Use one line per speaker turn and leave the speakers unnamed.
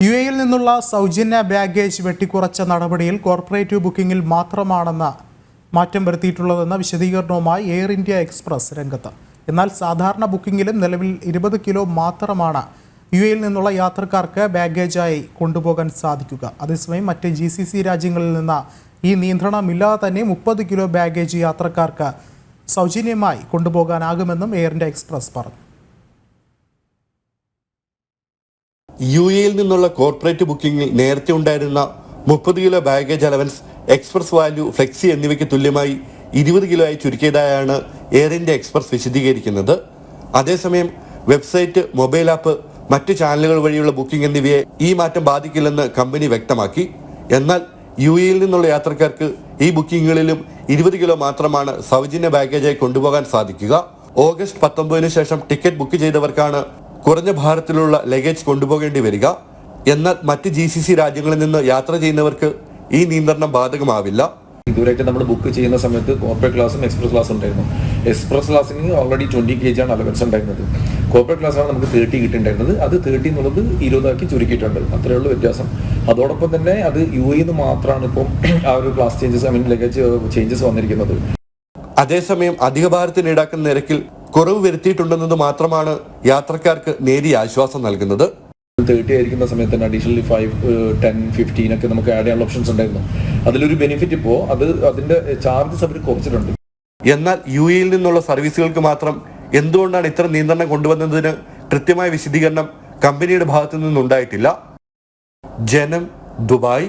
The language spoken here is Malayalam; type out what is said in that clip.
UAE യിൽ നിന്നുള്ള സൗജന്യ ബാഗേജ് വെട്ടിക്കുറച്ച നടപടിയിൽ കോർപ്പറേറ്റ് ബുക്കിംഗിൽ മാത്രമാണെന്ന് മാറ്റം വരുത്തിയിട്ടുള്ളതെന്ന വിശദീകരണവുമായി എയർ ഇന്ത്യ എക്സ്പ്രസ് രംഗത്ത്. എന്നാൽ സാധാരണ ബുക്കിംഗിലും നിലവിൽ 20 കിലോ മാത്രമാണ് UAE യിൽ നിന്നുള്ള യാത്രക്കാർക്ക് ബാഗേജായി കൊണ്ടുപോകാൻ സാധിക്കുക. അതേസമയം മറ്റ് GCC രാജ്യങ്ങളിൽ നിന്ന് ഈ നിയന്ത്രണമില്ലാതെ തന്നെ 30 കിലോ ബാഗേജ് യാത്രക്കാർക്ക് സൗജന്യമായി കൊണ്ടുപോകാനാകുമെന്നും എയർ ഇന്ത്യ എക്സ്പ്രസ് പറഞ്ഞു.
UAE യിൽ നിന്നുള്ള കോർപ്പറേറ്റ് ബുക്കിംഗിൽ നേരത്തെ ഉണ്ടായിരുന്ന 30 kilo baggage allowance, express value, flexi എന്നിവയ്ക്ക് തുല്യമായി 20 കിലോ ആയി ചുരുക്കിയതായാണ് എയർ ഇന്ത്യ എക്സ്പ്രസ് വിശദീകരിക്കുന്നത്. അതേസമയം വെബ്സൈറ്റ്, മൊബൈൽ ആപ്പ്, മറ്റ് ചാനലുകൾ വഴിയുള്ള ബുക്കിംഗ് എന്നിവയെ ഈ മാറ്റം ബാധിക്കില്ലെന്ന് കമ്പനി വ്യക്തമാക്കി. എന്നാൽ UAE യിൽ നിന്നുള്ള യാത്രക്കാർക്ക് ഈ ബുക്കിങ്ങുകളിലും 20 കിലോ മാത്രമാണ് സൗജന്യ ബാഗേജായി കൊണ്ടുപോകാൻ സാധിക്കുക. ഓഗസ്റ്റ് 19 ശേഷം ടിക്കറ്റ് ബുക്ക് ചെയ്തവർക്കാണ് കുറഞ്ഞ ഭാരത്തിലുള്ള ലഗേജ് കൊണ്ടുപോകേണ്ടി വരിക. എന്നാൽ മറ്റ് GCC രാജ്യങ്ങളിൽ നിന്ന് യാത്ര ചെയ്യുന്നവർക്ക് ഈ നിയന്ത്രണം ബാധകമാവില്ല.
ഇതുവരെയായിട്ട് നമ്മൾ ബുക്ക് ചെയ്യുന്ന സമയത്ത് കോർപ്പറേറ്റ് ക്ലാസ്സും എക്സ്പ്രസ് ക്ലാസ്സും ഉണ്ടായിരുന്നു. എക്സ്പ്രസ് ക്ലാസ്സിന് ഓൾറെഡി 20 kg ആണ് അലവൻസ് ഉണ്ടായിരുന്നത്. കോർപ്പറേറ്റ് ക്ലാസ്സാണ് നമുക്ക് 30 കിട്ടിയിട്ടുണ്ടായിരുന്നത്. അത് 30 എന്നുള്ളത് 20 ആക്കി ചുരുക്കിയിട്ടുണ്ട്. അത്രയേ ഉള്ളൂ വ്യത്യാസം. അതോടൊപ്പം തന്നെ അത് UAE നിന്ന് മാത്രമാണ് ഇപ്പം ആ ഒരു ക്ലാസ് ചേഞ്ചസ്, ലഗേജ് ചേഞ്ചസ് വന്നിരിക്കുന്നത്.
അതേസമയം അധിക ഭാരത്തിന് ഈടാക്കുന്ന നിരക്കിൽ കുറവ് വരുത്തിയിട്ടുണ്ടെന്നത് മാത്രമാണ് യാത്രക്കാർക്ക് നേരിയ ആശ്വാസം നൽകുന്നത്.
30 ആയിരിക്കുന്ന സമയത്ത് തന്നെ അഡീഷണലി 5, 10, 15 ഒക്കെ നമുക്ക് ആഡ് ചെയ്യാനുള്ള ഓപ്ഷൻസ് ഉണ്ടായിരുന്നു. അതിലൊരു ബെനിഫിറ്റ് ഇപ്പോൾ അതിന്റെ ചാർജസ് അവർ കുറച്ചിട്ടുണ്ട്.
എന്നാൽ UAE യിൽ നിന്നുള്ള സർവീസുകൾക്ക് മാത്രം എന്തുകൊണ്ടാണ് ഇത്ര നിയന്ത്രണം കൊണ്ടുവന്നതിന് കൃത്യമായ വിശദീകരണം കമ്പനിയുടെ ഭാഗത്തു നിന്നുണ്ടായിട്ടില്ല. ജനം, ദുബായ്.